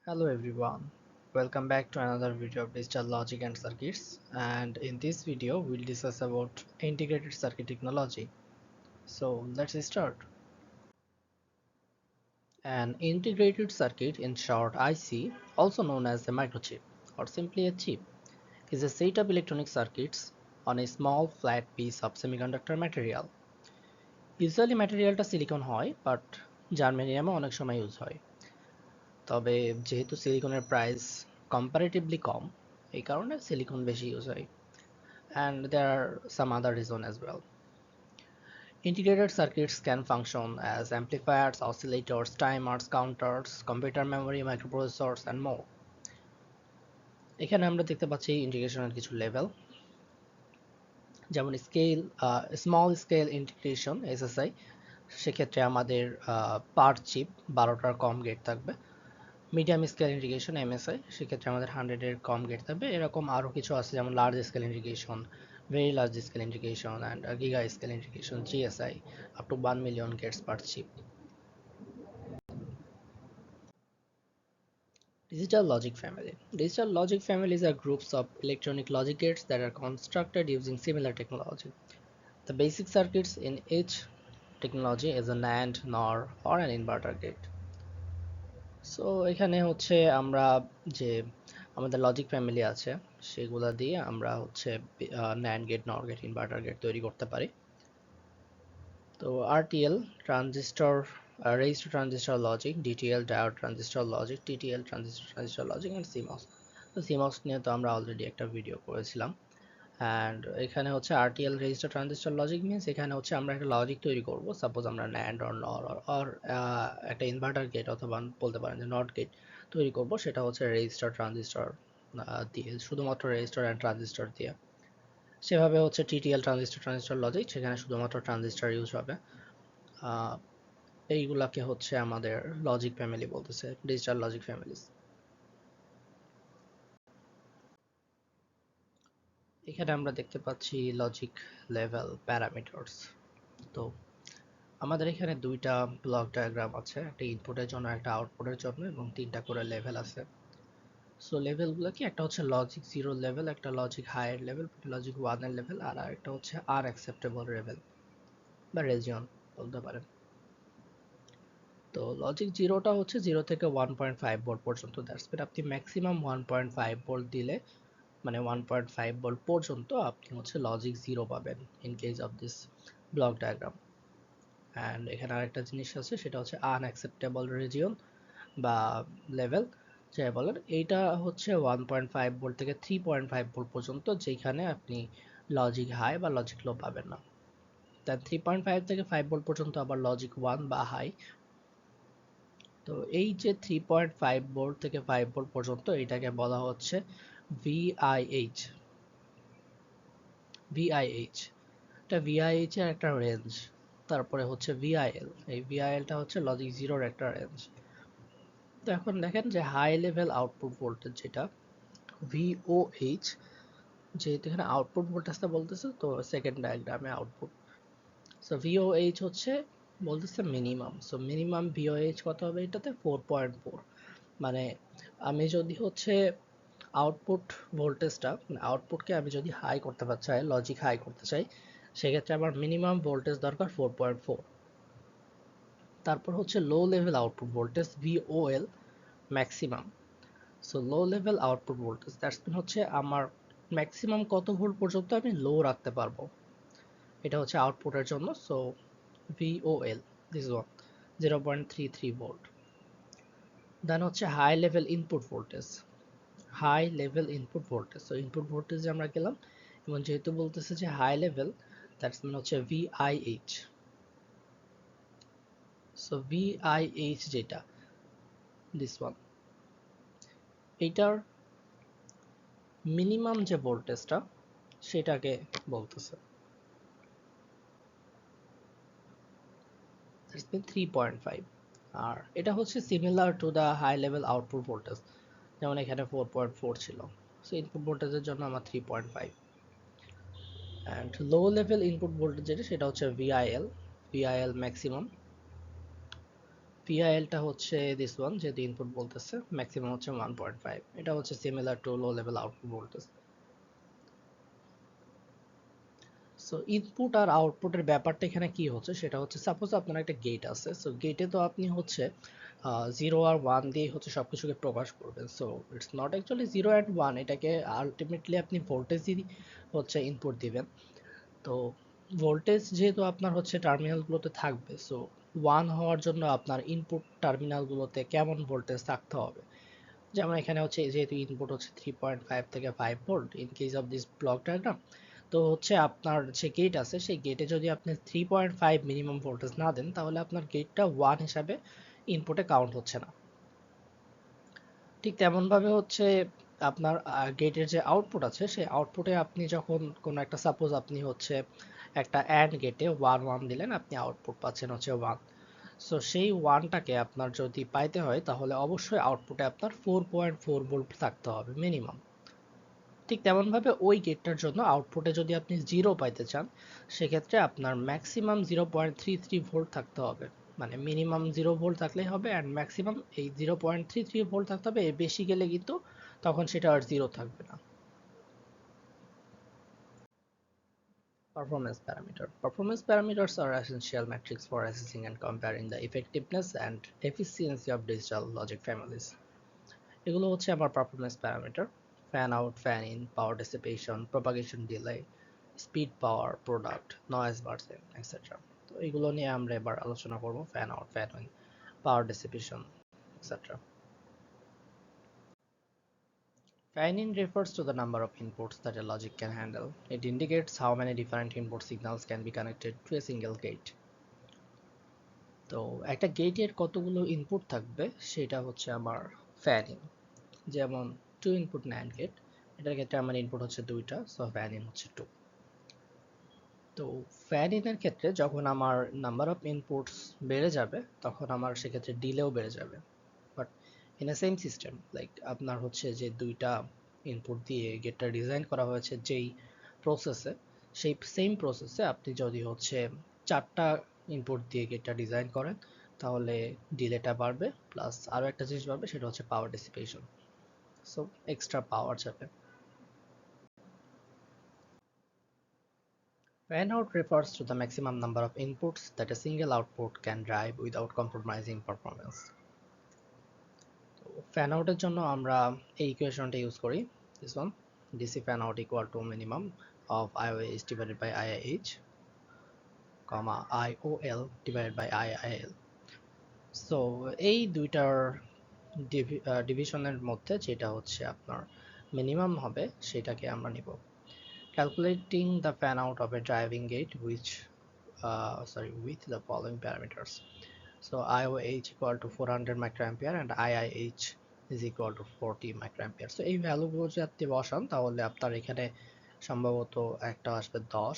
Hello everyone, welcome back to another video of digital logic and circuits, and in this video we'll discuss about integrated circuit technology. So let's start. An integrated circuit, in short IC, also known as a microchip or simply a chip, is a set of electronic circuits on a small flat piece of semiconductor material. Usually materialটা silicon হয়, but জার্মেনিয়ামও অনেক সময় use হয়। তবে যেহেতু সিলিকনের price comparatively কম, এই কারণে সিলিকন বেশি ইউজ হয়। And there are some other reasons as well. Integrated circuits can function as amplifiers, oscillators, timers, counters, computer memory, microprocessors, and more. এখানে আমরা দেখতে পাচ্ছি ইন্টিগ্রেশনের কিছু লেভেল, যেমন scale, small scale integration SSI, সেক্ষেত্রে আমাদের পার চিপ 12টার কম গেট থাকবে। মিডিয়াম স্কেল ইন্টিগ্রেশন এমএসআই, সেক্ষেত্রে আমাদের 100-এর কম গেট থাকবে। এরকম আরও কিছু আছে, যেমন large scale integration, very large scale integration, and giga scale integration GSI, up to 1 million gates per chip. Digital logic family. Digital logic families are groups of electronic logic gates that are constructed using similar technology. The basic circuits in each technology is a NAND, NOR, or an inverter gate. So এখানে হচ্ছে আমরা যে আমাদের logic family আছে সেগুলা দিয়ে আমরা হচ্ছে ন্যান্ড গেট, নর গেট, ইনভার্টার গেট তৈরি করতে পারি। তো RTL transistor, register transistor logic, DTL diode transistor logic, TTL transistor logic, and CMOS। তো CMOS নিয়ে তো আমরা অলরেডি একটা ভিডিও করেছিলাম। অ্যান্ড এখানে হচ্ছে RTL register transistor logic means এখানে হচ্ছে আমরা একটা লজিক তৈরি করব। সাপোজ আমরা NAND অর NOR অর একটা ইনভার্টার গেট অথবা বলতে পারেন যে নট গেট তৈরি করব, সেটা হচ্ছে রেজিস্টার ট্রানজিস্টর দিয়ে, শুধুমাত্র রেজিস্টার অ্যান্ড ট্রানজিস্টর দিয়ে। সেভাবে হচ্ছে TTL ট্রানজিস্টর লজিক, সেখানে শুধুমাত্র ট্রানজিস্টর ইউজ হবে। এইগুলাকে হচ্ছে আমাদের লজিক ফ্যামিলি বলতেছে, ডিজিটাল লজিক ফ্যামিলিজ। এখানে আমরা দেখতে পাচ্ছি লজিক লেভেল প্যারামিটারস। তো আমাদের এখানে দুইটা ব্লক ডায়াগ্রাম আছে, একটা ইনপুটের জন্য, একটা আউটপুটের জন্য, এবং তিনটা করে লেভেল আছে। সো লেভেলগুলো কি, একটা হচ্ছে লজিক 0 লেভেল, একটা লজিক হায়ার লেভেল, লজিক 1 এর লেভেল, আর একটা হচ্ছে আনঅ্যাকসেপ্টেবল লেভেল বা রেজিয়ন বলতে পারেন। তো লজিক 0টা হচ্ছে 0 থেকে 1.5 ভোল্ট পর্যন্ত। দ্যাটস মিন আপনি ম্যাক্সিমাম 1.5 ভোল্ট দিলে, মানে 1.5 ভোল্ট পর্যন্ত আপনি হচ্ছে লজিক 0 পাবেন in case of this block diagram. And এখানে আরেকটা জিনিস আছে, সেটা হচ্ছে আনঅ্যাকসেপ্টেবল রিজিয়ন বা লেভেল যাই বলেন। এইটা হচ্ছে 1.5 ভোল্ট থেকে 3.5 ভোল্ট পর্যন্ত, যেখানে আপনি লজিক হাই বা লজিক লো পাবেন না। দেন 3.5 থেকে 5 ভোল্ট পর্যন্ত আবার লজিক 1 বা হাই। তো এই যে 3.5 ভোল্ট থেকে 5 ভোল্ট পর্যন্ত, এটাকে বলা হচ্ছে ভিআইএইচ। ভিআইএইচ এটা ভিআইএইচ এর একটা রেঞ্জ। তারপরে হচ্ছে ভিআইএল, এই ভিআইএলটা হচ্ছে লজিক 0 এর একটা রেঞ্জ। তো এখন দেখেন যে হাই লেভেল আউটপুট ভোল্টেজ যেটা ভিওএইচ, যেহেতু এখানে আউটপুট ভোল্টেজটা বলতেছে, তো সেকেন্ড ডায়াগ্রামে আউটপুট। সো ভিওএইচ হচ্ছে বলতেছে মিনিমাম। সো মিনিমাম ভিওএইচ কত হবে এটাতে? 4.4। মানে আমি যদি হচ্ছে আউটপুট ভোল্টেজটা, মানে আউটপুটকে আমি যদি হাই করতে চাই, লজিক হাই করতে চাই, সেক্ষেত্রে আমার মিনিমাম ভোল্টেজ দরকার 4.4। তারপর হচ্ছে low level output voltage VOL maximum. So low level output voltage that's mean হচ্ছে আমার ম্যাক্সিমাম কত ভোল্ট পর্যন্ত আমি লো রাখতে পারবো, এটা হচ্ছে আউটপুটের জন্য। So VOL, this one 0.33 volt. Then হচ্ছে high level input voltage. High level input voltage, so input ভোল্টেজে আমরা গেলাম, এবং যেহেতু বলতেছে যে হাই লেভেল, দ্যাটস মিন হচ্ছে ভিআইএইচ। সো ভিআইএইচ যেটা, দিস ওয়ান, এইটার মিনিমাম যে ভোল্টেজটা সেটাকে বলতেছে, দ্যাটস মিন 3.5। আর এটা হচ্ছে similar to the high level output voltage, যেমন এখানে 4.4 ছিল। সো ইনপুট ভোল্টেজের জন্য আমার 3.5। And low level input voltage যেটা, সেটা হচ্ছে ভিআইএল, ভিআইএল ম্যাক্সিমাম। VIL টা হচ্ছে দিস ওয়ান, যেহেতু ইনপুট বলতেছে ম্যাক্সিমাম হচ্ছে 1.5, এটা হচ্ছে similar to low level output voltage. So input আর আউটপুটের ব্যাপারটা এখানে কি হচ্ছে সেটা হচ্ছে, সাপোজ আপনার একটা গেট আছে, সো গেটে তো আপনি হচ্ছে 0 আর 1 দিয়ে হচ্ছে সবকিছুকে প্রকাশ করবেন। So it's not actually 0 and 1, এটাকে আলটিমেটলি আপনি ভোল্টেজই হচ্ছে ইনপুট দিবেন। তো ভোল্টেজ যেহেতু আপনার হচ্ছে টার্মিনালগুলোতে থাকবে, সো 1 হওয়ার জন্য আপনার ইনপুট টার্মিনালগুলোতে কেমন ভোল্টেজ থাকতে হবে। যেমন এখানে হচ্ছে যেহেতু ইনপুট হচ্ছে 3.5 থেকে 5 volt in case of this block diagram, তো হচ্ছে আপনার যে গেট আছে সেই গেটে যদি আপনি 3.5 মিনিমাম ভোল্টেজ না দেন, তাহলে আপনার গেটটা 1 হিসাবে ইনপুটে কাউন্ট হচ্ছে না। ঠিক তেমনভাবে হচ্ছে আপনার গেটের যে আউটপুট আছে সেই আউটপুটে আপনি যখন কোনো একটা, সাপোজ আপনি হচ্ছে একটা অ্যান্ড গেটে 1 1 দিলেন, আপনি আউটপুট পাচ্ছেন হচ্ছে 1। সো সেই ওয়ানটাকে আপনার যদি পাইতে হয় তাহলে অবশ্যই আউটপুটে আপনার 4.4 ভোল্ট থাকতে হবে মিনিমাম। ঠিক তেমনভাবে ওই গেটটার জন্য আউটপুটে যদি আপনি 0 পাইতে চান, সেক্ষেত্রে আপনার ম্যাক্সিমাম 0.33 ভোল্ট থাকতে হবে। মানে মিনিমাম 0 ভোল্ট থাকলেই হবে, অ্যান্ড ম্যাক্সিমাম এই 0.33 ভোল্ট থাকতে হবে। এর বেশি গেলে কিন্তু তখন সেটা আর 0 থাকবে না। Performance parameter. Performance parameters are essential metrics for assessing and comparing the effectiveness and efficiency of digital logic families. এগুলো হচ্ছে আমার performance parameter: fan out, fan in, power dissipation, propagation delay, speed, power, product, noise বার্সেন, etcetera. তো এগুলো নিয়ে আমরা এবার আলোচনা করব: fan out, fan in, power dissipation, etcetera. Fan in refers to the number of inputs that a logic can handle. It indicates how many different input signals can be connected to a single gate. তো একটা গেটের কতগুলো input থাকবে সেটা হচ্ছে আমার fan in. যেমন 2 input NAND gate, এটার ক্ষেত্রে আমার ইনপুট হচ্ছে 2টা, সো ফ্যান ইন হচ্ছে 2। তো ফ্যান ইনের ক্ষেত্রে যখন আমার নাম্বার অফ ইনপুটস বেড়ে যাবে, তখন আমার সেক্ষেত্রে ডিলেও বেড়ে যাবে। But in a same system, like আপনার হচ্ছে যে 2টা ইনপুট দিয়ে গেটটা ডিজাইন করা হয়েছে যেই প্রসেসে, সেই সেম প্রসেসে আপনি যদি হচ্ছে 4টা ইনপুট দিয়ে গেটটা ডিজাইন করেন, তাহলে ডিলেটা বাড়বে, প্লাস আরও একটা জিনিস বাড়বে, সেটা হচ্ছে পাওয়ার ডিসিপেশন। সো এক্সট্রা পাওয়ার যাবে। Fan out refers to the maximum number of inputs that a single output can drive without compromising performance. তো ফ্যান আউটের জন্য আমরা এই ইকুয়েশনটা ইউজ করি, this one: DC fan out equal to minimum of IOH divided by IIH, comma IOL divided by IIL. So এই দুইটার ডিভিশনের মধ্যে যেটা হচ্ছে আপনার মিনিমাম হবে সেটাকে আমরা নিব। Calculating the fan out of a driving gate with the following parameters. So IOH equal to 400 microampere and IIH is equal to 40 microampere. So এই ভ্যালুগুলো যদি আপনি বসান তাহলে আপনার এখানে সম্ভবত একটা আসবে 10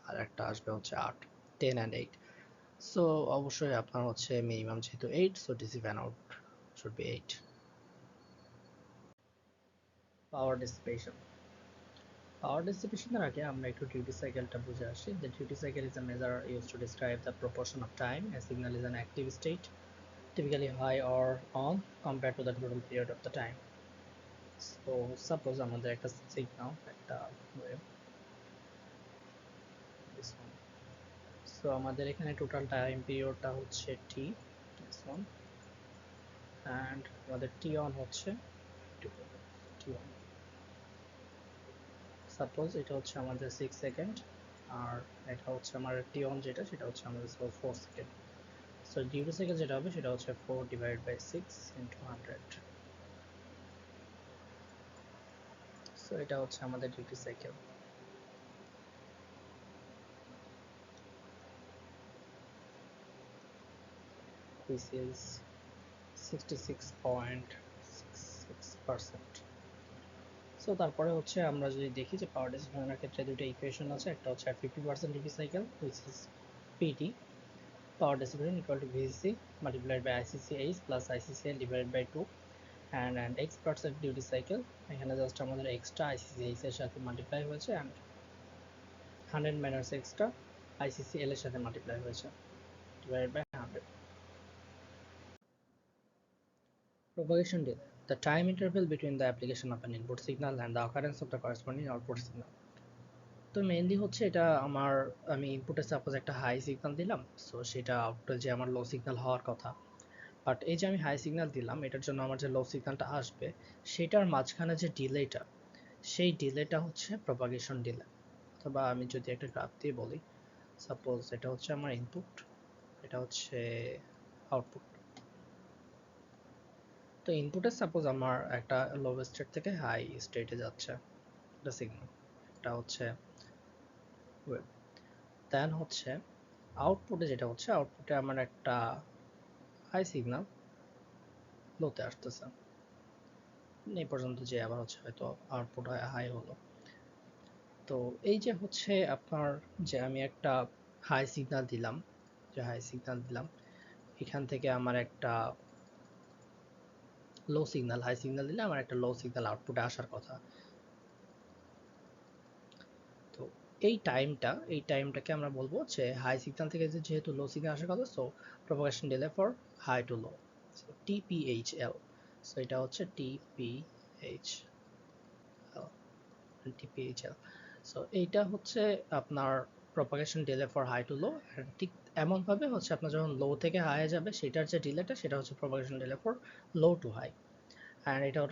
আর একটা আসবে হচ্ছে 8, 10 and 8. So অবশ্যই আপনার হচ্ছে মিনিমাম যেহেতু 8, so DC fan out should be 8. Power dissipation. Power distribution এর আগে আমরা একটু ডিউটি সাইকেলটা বুঝে আসি। The duty cycle is a measure used to describe the proportion of time a signal is an active state, typically high or on, compared to the total period of the time. So suppose আমাদের একটা signal, একটা wave, this one. So আমাদের এখানে total time পিরিয়ডটা হচ্ছে t, this one, and আমাদের t on হচ্ছে t on. Suppose এটা হচ্ছে আমাদের 6 সেকেন্ড, আর এটা হচ্ছে আমার টি অন যেটা, সেটা হচ্ছে আমাদের 4 সেকেন্ড। সো ডিউটি সাইকেল যেটা হবে সেটা হচ্ছে 4 ডিভাইড বাই 6 ইন্টু 100। সো এটা হচ্ছে আমাদের duty cycle. This is 66.66%. So তারপরে হচ্ছে আমরা যদি দেখি যে পাওয়ার ডিসিপেশনের ক্ষেত্রে দুটো ইকুয়েশন আছে, একটা হচ্ছে 50% duty cycle which is PT, power dissipation equal to VCC multiplied by ICCH plus ICCL divided by 2, and x% duty cycle, এখানে জাস্ট আমাদের এক্সট্রা ICCH এর সাথে মাল্টিপ্লাই হয়েছে, and 100 মাইনাস এক্সট্রা ICCL এর সাথে মাল্টিপ্লাই হয়েছে, divided by 100। Propagation delay, the time interval between the application of an input signal and the occurrence of the corresponding output signal. তো mainly হচ্ছে এটা আমি ইনপুটে সাপোজ একটা হাই সিগন্যাল দিলাম, so সেটা আউটপুটে যে আমার লো সিগন্যাল হওয়ার কথা, বাট এই যে আমি হাই সিগন্যাল দিলাম এটার জন্য আমার যে লো সিগন্যালটা আসবে সেটার মাঝখানে যে ডিলেটা, সেই ডিলেটা হচ্ছে প্রপাগেশন ডিলে। অথবা আমি যদি একটা গ্রাফ দিয়ে বলি, সাপোজ এটা হচ্ছে আমার ইনপুট, এটা হচ্ছে আউটপুট। তো ইনপুটে সাপোজ আমার একটা লো স্টেট থেকে হাই স্টেটে যাচ্ছে এটা সিগন্যাল, এটা হচ্ছে ওয়েভ। দেন হচ্ছে আউটপুটে যেটা হচ্ছে, আউটপুটে আমার একটা হাই সিগন্যাল লোতে আসতেছে, এই পর্যন্ত যে আবার হচ্ছে হয়তো আউটপুট হাই হলো। তো এই যে হচ্ছে আপনার যে আমি একটা হাই সিগন্যাল দিলাম, যে হাই সিগন্যাল দিলাম এখান থেকে আমার একটা লো সিগন্যাল, হাই সিগন্যাল দিলে আমার একটা লো সিগন্যাল আউটপুটে আসার কথা। তো এই টাইমটাকে আমরা বলবো যে হাই সিগন্যাল থেকে যেহেতু লো সিগন্যাল আসার কথা, so propagation delay for high to low, TPHL. So এটা হচ্ছে টিপিএইচএল। সো এইটা হচ্ছে আপনার propagation delay for high to low. ঠিক এমনভাবে হচ্ছে আপনার যখন লো থেকে হাই যাবে সেটার যে ডিলেটা সেটা হচ্ছে propagation delay for low to high. And এটার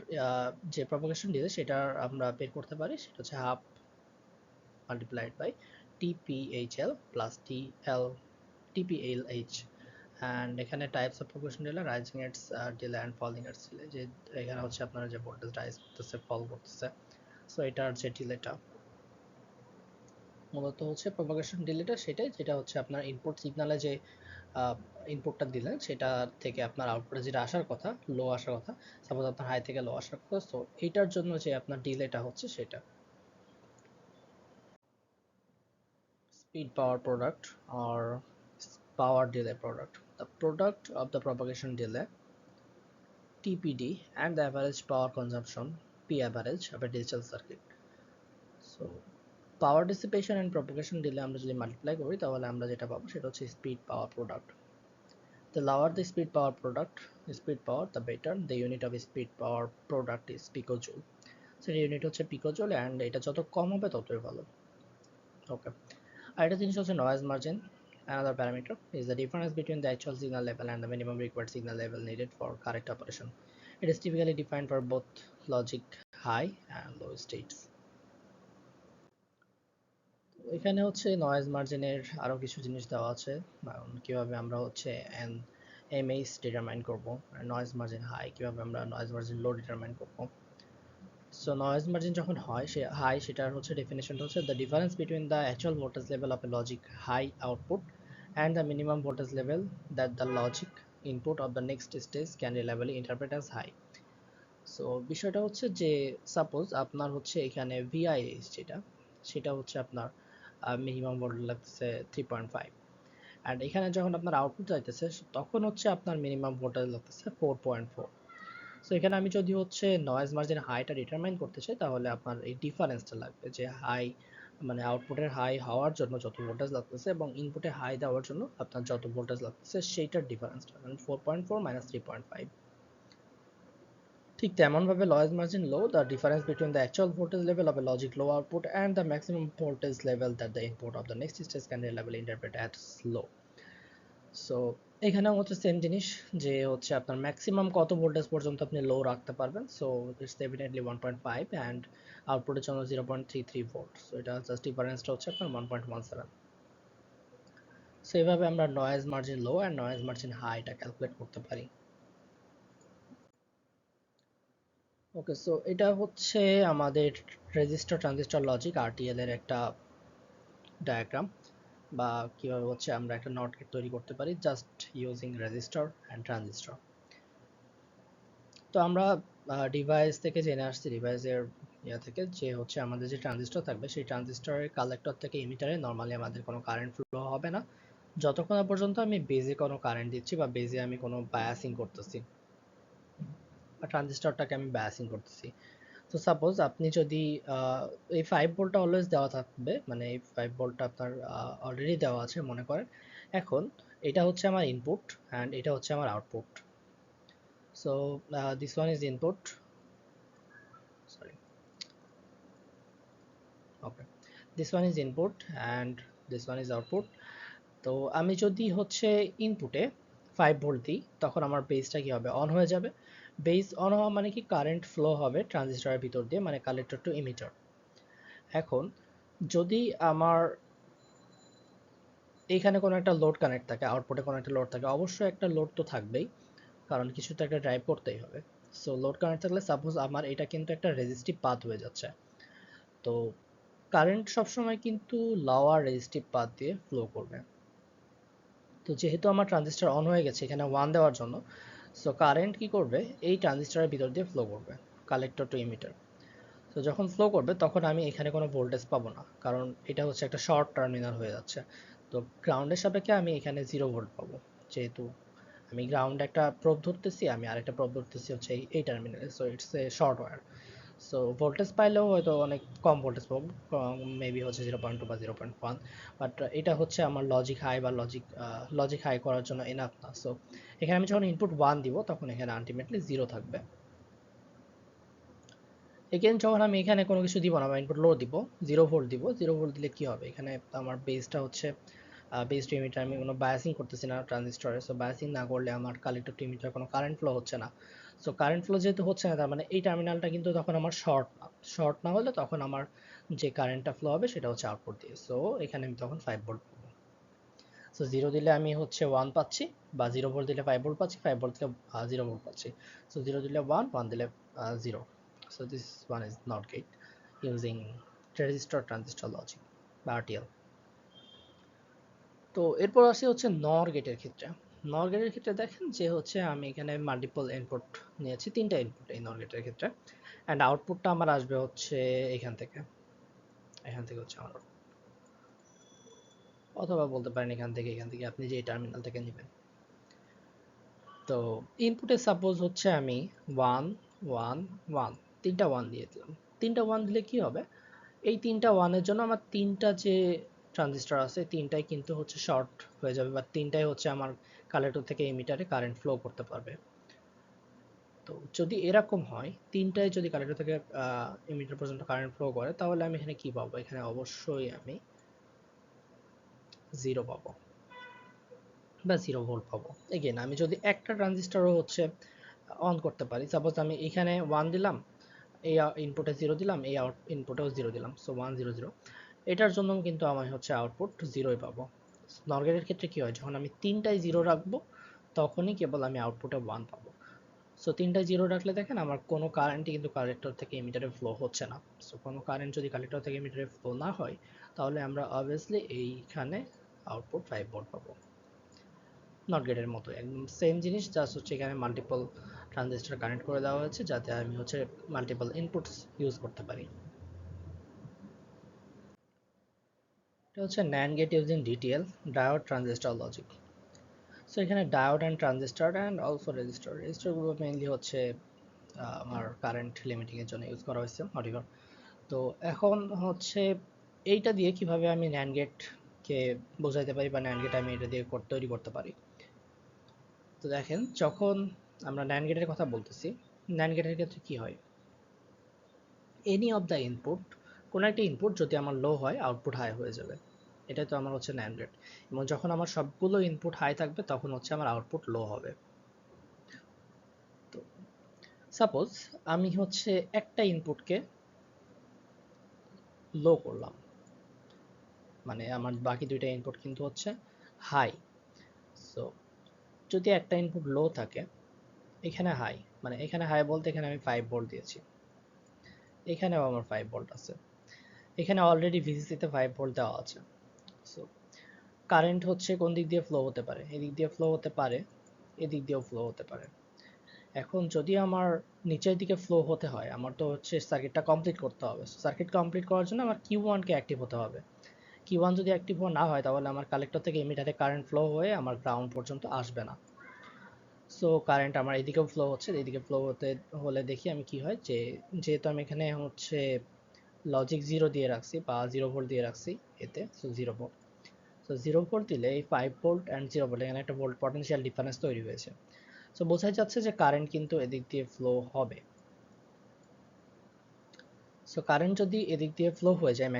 যে প্রপাগেশন ডিলে সেটা আমরা বের করতে পারি, সেটা হচ্ছে half multiplied by TPHL plus TPLH। and এখানে types of propagation delay rising edge delay and falling edge delay, যে এখানে হচ্ছে আপনারা যে ভোল্টেজ রাইজ করতেছে ফল করতেছে, সো এটার যে ডিলেটা মূলত হচ্ছে প্রপাগেশন ডিলেটা সেটাই, যেটা হচ্ছে আপনার ইনপুট সিগনালে যে ইনপুটটা দিলেন সেটা থেকে আপনার আউটপুটে যেটা আসার কথা, লো আসার কথা, সাপোজ আপনার হাই থেকে লো আসার কথা, সো এইটার জন্য যে আপনার ডিলেটা হচ্ছে সেটা। Speed power product or power delay product, the product of the propagation delay TPD and the average power consumption P average of a digital circuit. So power dissipation and propagation delay আমরা যদি multiply করি তাহলে আমরা যেটা পাবো সেটা হচ্ছে speed power product. The lower the speed power the better. The unit of speed power product is picojoule. So unit হচ্ছে পিকোজুল, অ্যান্ড এটা যত কম হবে ততই ভালো। ওকে, আরেকটা জিনিস হচ্ছে noise margin. Another parameter is the difference between the actual signal level and the minimum required signal level needed for correct operation. It is typically defined for both logic high and low states. এখানে হচ্ছে noise মার্জিনের আরো কিছু জিনিস দেওয়া আছে, কিভাবে আমরা হচ্ছে এমএইচ ডিটারমাইন করব, নয়েজ মার্জিন হাই কিভাবে আমরা নয়েজ মার্জিন লো ডিটারমাইন করব। সো নয়েজ মার্জিন যখন হয় সে হাই, সেটার হচ্ছে ডেফিনেশনটা হচ্ছে the difference between the actual voltage level of a logic high output and the minimum voltage level that the logic input of the next stage can reliably interpret as high. So বিষয়টা হচ্ছে যে suppose আপনার হচ্ছে এখানে ভিআইএস যেটা, সেটা হচ্ছে আপনার মিনিমাম ভোল্টেজ লাগতেছে 3.5, অ্যান্ড এখানে যখন আপনার আউটপুট যাইতেছে তখন হচ্ছে আপনার মিনিমাম ভোল্টেজ লাগতেছে 4.4। সো এখানে আমি যদি হচ্ছে নয়েজ মার্জিন হাইটা ডিটারমাইন করতে চাই তাহলে আপনার এই ডিফারেন্সটা লাগবে, যে হাই মানে আউটপুটের হাই হওয়ার জন্য যত ভোল্টেজ লাগতেছে এবং ইনপুটে হাই দেওয়ার জন্য আপনার যত ভোল্টেজ লাগতেছে সেইটার ডিফারেন্সটা, মানে 4.4 মাইনাস 3.5। ঠিক তেমনভাবে noise margin low, the difference between the actual voltage level of a logic low output and the maximum voltage level that the input of the next stage can রিলায়েবলি interpret as low. So এখানেও হচ্ছে same জিনিস, যে হচ্ছে আপনার maximum কত voltage পর্যন্ত আপনি লো রাখতে পারবেন। সো ইটস ডেফিনেটলি 1.5 অ্যান্ড আউটপুটের জন্য 0.33 ভোল্ট। সো এটা জাস্ট ডিফারেন্সটা হচ্ছে আপনার 1.17। সো এইভাবে আমরা noise margin low and noise margin হাইটা ক্যালকুলেট করতে পারি। ওকে, সো এটা হচ্ছে আমাদের রেজিস্টার ট্রানজিস্টর লজিক আরটিএল এর একটা ডায়াগ্রাম, বা কিভাবে হচ্ছে আমরা একটা নট গেট তৈরি করতে পারি just using register and transistor. তো আমরা ডিভাইস থেকে জেনে আসছি, ডিভাইসের থেকে, যে হচ্ছে আমাদের যে ট্রানজিস্টর থাকবে সেই ট্রানজিস্টরের কালেক্টর থেকে ইমিটারে নর্মালি আমাদের কোনো কারেন্ট ফ্লো হবে না যতক্ষণ না পর্যন্ত আমি বেজে কোনো কারেন্ট দিচ্ছি বা বেজে আমি কোনো বায়াসিং করতেছি বা ট্রানজিস্টরটাকে আমি বায়াসিং করতেছি। তো সাপোজ আপনি যদি এই 5 ভোল্টটা অলওয়েজ দেওয়া থাকবে, মানে এই 5 ভোল্টটা আপনার অলরেডি দেওয়া আছে মনে করেন। এখন এটা হচ্ছে আমার ইনপুট অ্যান্ড এটা হচ্ছে আমার output. So this one is input, sorry, okay, this one is input and this one is output. তো আমি যদি হচ্ছে ইনপুটে 5 ভোল্ট দিই তখন আমার বেসটা কি হবে, অন হয়ে যাবে। বেস অন হওয়া মানে কি, কারেন্ট ফ্লো হবে ট্রানজিস্টরের ভিতর দিয়ে, মানে কালেক্টর টু ইমিটার। এখন যদি আমার এইখানে কোনো একটা লোড কানেক্ট থাকে, আউটপুটে কোনো একটা লোড থাকে, অবশ্যই একটা লোড তো থাকবেই, কারণ কিছু তো একটা ড্রাইভ করতেই হবে। সো লোড কানেক্ট থাকলে সাপোজ আমার এটা কিন্তু একটা রেজিস্টিভ পাথ হয়ে যাচ্ছে, তো কারেন্ট সবসময় কিন্তু লোয়ার রেজিস্টিভ পাথ দিয়ে ফ্লো করবে। তো যেহেতু আমার ট্রানজিস্টর অন হয়ে গেছে এখানে 1 দেওয়ার জন্য, সো কারেন্ট কি করবে, এই ট্রানজিস্টরের ভিতর দিয়ে ফ্লো করবে কালেক্টর টু ইমিটার। তো যখন ফ্লো করবে তখন আমি এখানে কোনো ভোল্টেজ পাবো না, কারণ এটা হচ্ছে একটা শর্ট টার্মিনাল হয়ে যাচ্ছে। তো গ্রাউন্ডের সাপেক্ষে আমি এখানে 0 ভোল্ট পাবো, যেহেতু আমি গ্রাউন্ডে একটা প্রোব ধরতেছি, আমি আরেকটা প্রোব ধরতেছি হচ্ছে এই টার্মিনালে, so it's a short wire. So voltage পাইলেও হয়তো অনেক কম ভোল্টেজ পাবো, মেবি হচ্ছে 0.2 বা 0.1, বাট এটা হচ্ছে আমার লজিক হাই বা লজিক হাই করার জন্য এনাফ না। সো এখানে আমি যখন ইনপুট 1 দিব তখন এখানে আলটিমেটলি 0 থাকবে। এগেন যখন আমি এখানে কোনো কিছু দিব না বা ইনপুট লো দিব, 0 ভোল্ট দিব, 0 ভোল্ট দিলে কি হবে, এখানে আমার বেসটা হচ্ছে বেস টু ইমিটার, আমি কোনো বায়াসিং করতেছি না ট্রানজিস্টরে। সো বায়াসিং না করলে আমার কালেক্টর টু ইমিটার কোনো কারেন্ট ফ্লো হচ্ছে না। সো কারেন্ট ফ্লো যেহেতু হচ্ছে না, তার মানে এই টার্মিনালটা কিন্তু তখন আমার শর্ট না। শর্ট না হলে তখন আমার যে কারেন্টটা ফ্লো হবে সেটা হচ্ছে আউটপুট দিয়ে। সো এখানে আমি তখন 5 ভোল্ট পাবো। সো 0 দিলে আমি হচ্ছে 1 পাচ্ছি, বা 0 ভোল্ট দিলে 5 ভোল্ট পাচ্ছি, 5 ভোল্ট দিলে 0 ভোল্ট পাচ্ছি। সো 0 দিলে 1, 1 দিলে 0। So this one is not gate using resistor transistor logic বা RTL। তো এরপর আসি হচ্ছে নর গেটের ক্ষেত্রে। নর গেটের ক্ষেত্রে দেখেন যে হচ্ছে আমি এখানে মাল্টিপল ইনপুট নিয়েছি, 3টা ইনপুট এই নর গেটের ক্ষেত্রে, অ্যান্ড আউটপুটটা আমার আসবে হচ্ছে এখান থেকে, এখান থেকে হচ্ছে আমার, অথবা বলতে পারেন এখান থেকে আপনি যে টার্মিনাল থেকে নেবেন। তো ইনপুটে সাপোজ হচ্ছে আমি 1 1 1, 3টা 1 দিয়ে দিলাম। 3টা 1 দিলে কি হবে, এই 3টা 1 এর জন্য আমার 3টা যে ট্রানজিস্টর আছে 3টাই কিন্তু হচ্ছে শর্ট হয়ে যাবে, বা 3টাই হচ্ছে আমার কালেক্টর থেকে এমিটারে কারেন্ট ফ্লো করতে পারবে। তো যদি এরকম হয়, 3টাই যদি কালেক্টর থেকে এমিটার পর্যন্ত কারেন্ট ফ্লো করে, তাহলে আমি এখানে কি পাবো, এখানে অবশ্যই আমি 0 পাবো বা 0 ভোল্ট পাবো। এগেন আমি যদি একটা ট্রানজিস্টরও হচ্ছে অন করতে পারি, সাপোজ আমি এখানে 1 দিলাম, এই ইনপুটে 0 দিলাম, এই ইনপুটেও 0 দিলাম, সো 1 0 0, এটার জন্য কিন্তু আমি হচ্ছে আউটপুট 0ই পাবো। নর গেটের ক্ষেত্রে কি হয়, যখন আমি 3টায় 0 রাখবো তখনই কেবল আমি আউটপুটে 1 পাবো। সো 3টায় 0 রাখলে দেখেন আমার কোনো কারেন্টই কিন্তু কালেক্টর থেকে এমিটারে ফ্লো হচ্ছে না। সো কোনো কারেন্ট যদি কালেক্টর থেকে এমিটারে ফ্লো না হয়, তাহলে আমরা অবভিয়াসলি এইখানে আউটপুট 5 ভোল্ট পাবো। নট গেটের মতো একদম সেম জিনিস, জাস্ট হচ্ছে এখানে মাল্টিপল ট্রানজিস্টর কানেক্ট করে দেওয়া হয়েছে যাতে আমি হচ্ছে মাল্টিপল ইনপুটস ইউজ করতে পারি। এটা হচ্ছে NAND gate using DTL, diode transistor logic. So এখানে diode and transistor and also resistor, রেজিস্টারগুলো মেইনলি হচ্ছে আমার কারেন্ট লিমিটিং এর জন্য ইউজ করা হয়েছে হোয়াটএভার। তো এখন হচ্ছে এইটা দিয়ে কিভাবে আমি NAND গেটকে বোঝাইতে পারি, বা NAND গেট আমি এটা দিয়ে তৈরি করতে পারি। তো দেখেন যখন আমরা NAND গেটের কথা বলতেছি, NAND গেটের ক্ষেত্রে কি হয়, এনি অফ দ্য ইনপুট, কোনো একটা ইনপুট যদি আমার লো হয় আউটপুট হাই হয়ে যাবে, এটাই তো আমার হচ্ছে NAND গেট। এবং যখন আমার সবগুলো ইনপুট হাই থাকবে তখন হচ্ছে আমার আউটপুট লো হবে। তো সাপোজ আমি হচ্ছে একটা ইনপুটকে লো করলাম, মানে আমার বাকি দুইটা ইনপুট কিন্তু হচ্ছে হাই। সো যদি একটা ইনপুট লো থাকে, এখানে হাই, মানে এখানে হাই বলতে এখানে আমি 5 ভোল্ট দিয়েছি, এখানেও আমার 5 ভোল্ট আছে, এখানে অলরেডি ভিসিসিতে 5 ভোল্ট দেওয়া আছে। সো কারেন্ট হচ্ছে কোন দিক দিয়ে ফ্লো হতে পারে, এদিক দিয়ে ফ্লো হতে পারে, এদিক দিয়েও ফ্লো হতে পারে। এখন যদি আমার নিচের দিকে ফ্লো হতে হয়, আমার তো হচ্ছে সার্কিটটা কমপ্লিট করতে হবে। সার্কিট কমপ্লিট করার জন্য আমার Q1 কে অ্যাক্টিভ হতে হবে। Q1 যদি অ্যাক্টিভ না হয়, তাহলে আমার কালেক্টর থেকে এমিটারে কারেন্ট ফ্লো হয়ে আমার গ্রাউন্ড পর্যন্ত আসবে না। সো কারেন্ট আমার এদিকেও ফ্লো হচ্ছে, এদিকে ফ্লো হতে হলে দেখি আমি কি হয়, যে যেহেতু আমি এখানে হচ্ছে লজিক 0 দিয়ে রাখছি বা 0 ভোল্ট দিয়ে রাখছি এতে, সো 0 ভোল্ট। সো 0 ভোল্ট দিলে এই 5 ভোল্ট অ্যান্ড 0 ভোল্ট, এখানে একটা ভোল্ট পটেনশিয়াল ডিফারেন্স তৈরি হয়েছে। সো বোঝাই যাচ্ছে যে কারেন্ট কিন্তু এদিক দিয়ে ফ্লো হবে। সো কারেন্ট যদি এদিক দিয়ে ফ্লো হয়ে যায়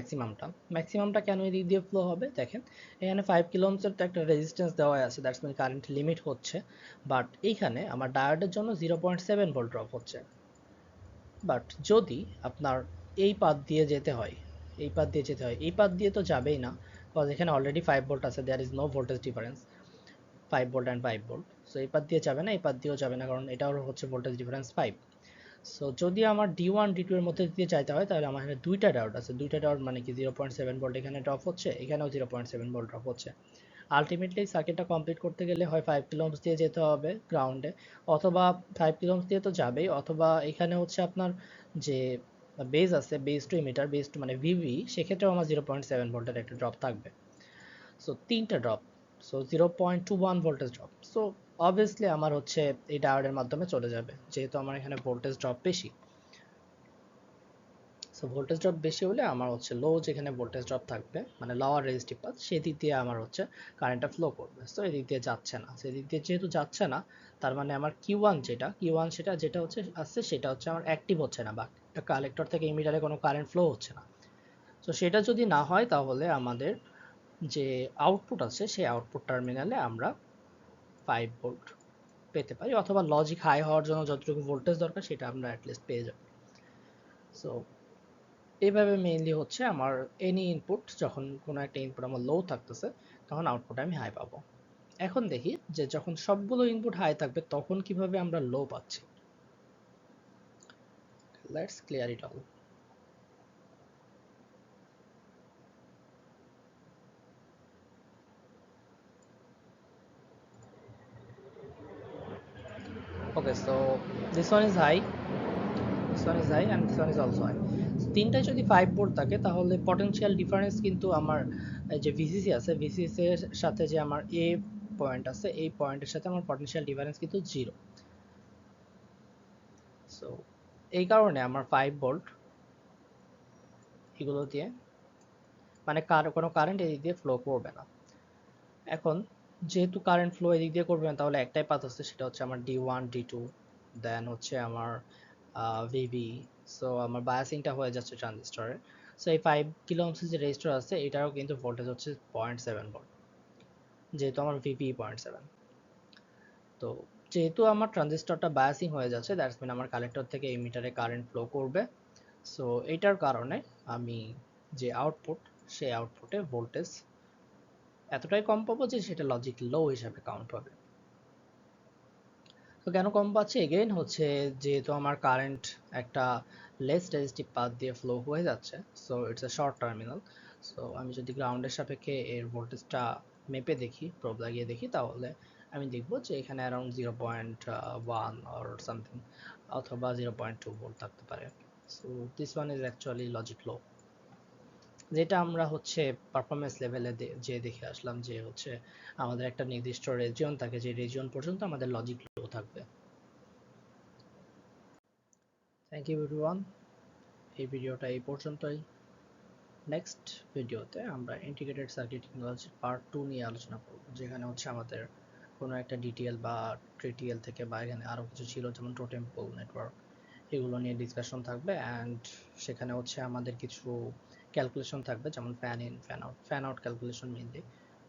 ম্যাক্সিমামটা কেন এদিক দিয়ে ফ্লো হবে দেখেন, এখানে 5 কিলো ওহমসের তো একটা রেজিস্ট্যান্স দেওয়া আছে, দ্যাটস মিন কারেন্ট লিমিট হচ্ছে, বাট এইখানে আমার ডায়োডের জন্য 0.7 ভোল্ট ড্রপ হচ্ছে। বাট যদি আপনার এই পাথ দিয়ে যেতে হয়, এই পাথ দিয়ে তো যাবেই না, বিকজ এখানে অলরেডি 5 ভোল্ট আছে, there is no voltage difference, 5 volt and 5 volt. So এই পাথ দিয়ে যাবে না, এই পাথ দিয়েও যাবে না, কারণ এটাও হচ্ছে ভোল্টেজ ডিফারেন্স 5। সো যদি আমার D1 D2 এর মধ্যে দিয়ে যাইতে হয়, তাহলে আমার এখানে দুইটা ডায়োড আছে, দুইটা ডায়োড মানে কি 0.7 ভোল্ট এখানে ড্রপ হচ্ছে, এখানেও 0.7 ভোল্ট ড্রপ হচ্ছে। আলটিমেটলি সার্কিটটা কমপ্লিট করতে গেলে হয় 5 কিলো ওহমস দিয়ে যেতে হবে গ্রাউন্ডে, অথবা 5 কিলো ওহমস দিয়ে তো যাবেই, অথবা এখানে হচ্ছে আপনার যে বেস আছে, base to emitter, base to মানে ভিভি, সেক্ষেত্রেও আমার 0.7 ভোল্টের একটা ড্রপ থাকবে। সো তিনটা drop, so 0.21 voltage drop. So obviously আমার হচ্ছে এই ডায়োডের মাধ্যমে চলে যাবে, যেহেতু আমার এখানে ভোল্টেজ ড্রপ বেশি। সো ভোল্টেজ ড্রপ বেশি হলে আমার হচ্ছে লো যেখানে ভোল্টেজ ড্রপ থাকবে মানে লোয়ার রেজিস্টিভ পাথ, সেদিক দিয়ে আমার হচ্ছে কারেন্টটা ফ্লো করবে। সো এদিক দিয়ে যাচ্ছে না, সেদিক দিয়ে যেহেতু যাচ্ছে না, তার মানে আমার Q1 যেটা হচ্ছে আসছে, সেটা হচ্ছে আমার অ্যাক্টিভ হচ্ছে না, বা কালেক্টর থেকে ইমিটারে কোনো কারেন্ট ফ্লো হচ্ছে না। সো সেটা যদি না হয়, তাহলে আমাদের যে আউটপুট আছে সেই আউটপুট টার্মিনালে আমরা 5 ভোল্ট পেতে পারি, অথবা লজিক হাই হওয়ার জন্য যতটুকু ভোল্টেজ দরকার সেটা আমরা অ্যাটলিস্ট পেয়ে যাব। সো এইভাবে মেইনলি হচ্ছে আমার এনি ইনপুট, যখন কোনো একটা ইনপুট আমার লো থাকতেছে, তখন আউটপুটে আমি হাই পাবো। এখন দেখি যে যখন সবগুলো ইনপুট হাই থাকবে তখন কিভাবে আমরা লো পাচ্ছি। Let's clear it all. Okay, so this one is high, this one is high and this one is also high. তিনটায় যদি 5 ভোল্ট থাকে, তাহলে পটেনশিয়াল ডিফারেন্স কিন্তু আমার যে ভিসিসি আছে, ভিসিসি এর সাথে যে আমার এ পয়েন্ট আছে, এই পয়েন্টের সাথে আমার পটেনশিয়াল ডিফারেন্স কিন্তু 0। সো এই কারণে আমার 5 ভোল্ট এগুলো দিয়ে মানে কোনো কারেন্ট এদিক দিয়ে ফ্লো করবে না। এখন যেহেতু কারেন্ট ফ্লো এদিক দিয়ে করবে না, তাহলে একটাই পাথ আছে, সেটা হচ্ছে আমার D1 D2, দেন হচ্ছে আমার ভিভি। সো আমার বায়াসিংটা হয়ে যাচ্ছে ট্রানজিস্টরে। সো এই 5 কিলো ওহমস যে রেজিস্টর আছে, এটারও কিন্তু ভোল্টেজ হচ্ছে 0.7 ভোল্ট, যেহেতু আমার ভিভি 0.7। তো যেহেতু আমার ট্রানজিস্টরটা বায়াসিং হয়ে যাচ্ছে, দ্যাটস মিন আমার কালেক্টর থেকে এমিটারে কারেন্ট ফ্লো করবে। সো এটার কারণে আমি যে আউটপুট, সেই আউটপুটে ভোল্টেজ এতটাই কম পাবো যে সেটা লজিক লো হিসাবে কাউন্ট হবে। তো কেন কম পাচ্ছি, এগেইন হচ্ছে যেহেতু আমার কারেন্ট একটা লেস রেজিস্টিভ পাথ দিয়ে ফ্লো হয়ে যাচ্ছে, so it's a short terminal. So আমি যদি গ্রাউন্ডের সাপেক্ষে এর ভোল্টেজটা মেপে দেখি, প্রোব লাগিয়ে দেখি, তাহলে আমি দেখব যে এখানে অ্যারাউন্ড 0.1 অর সামথিং, অথবা 0.2 ভোল্ট থাকতে পারে। So this one is actually logic low, যেটা আমরা হচ্ছে পারফরমেন্স লেভেলে যে দেখে আসলাম, যে হচ্ছে আমাদের একটা নির্দিষ্ট রেজিয়ন থাকে, যে রেজিয়ন পর্যন্ত আমাদের লজিক লো থাকবে। থ্যাংক ইউ এভরিওয়ান, এই ভিডিওটা এই পর্যন্তই। নেক্সট ভিডিওতে আমরা ইন্টিগ্রেটেড সার্কিট টেকনোলজি পার্ট 2 নিয়ে আলোচনা করব, যেখানে হচ্ছে আমাদের কোনো একটা ডিটিএল বা ট্রিটিএল থেকে, বা এখানে আরও কিছু ছিল যেমন টোটেম পোল নেটওয়ার্ক, এগুলো নিয়ে ডিসকাশন থাকবে। অ্যান্ড সেখানে হচ্ছে আমাদের কিছু ক্যালকুলেশন থাকবে, যেমন ফ্যান আউট ক্যালকুলেশন মেইনলি।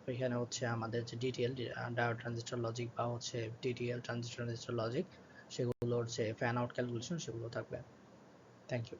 ওইখানে হচ্ছে আমাদের যে ডিটিএল ডায়োড ট্রানজিস্টর লজিক, বা হচ্ছে ডিটিএল ট্রানজিস্টর লজিক, সেগুলোর যে ফ্যান আউট ক্যালকুলেশন সেগুলো থাকবে। Thank you.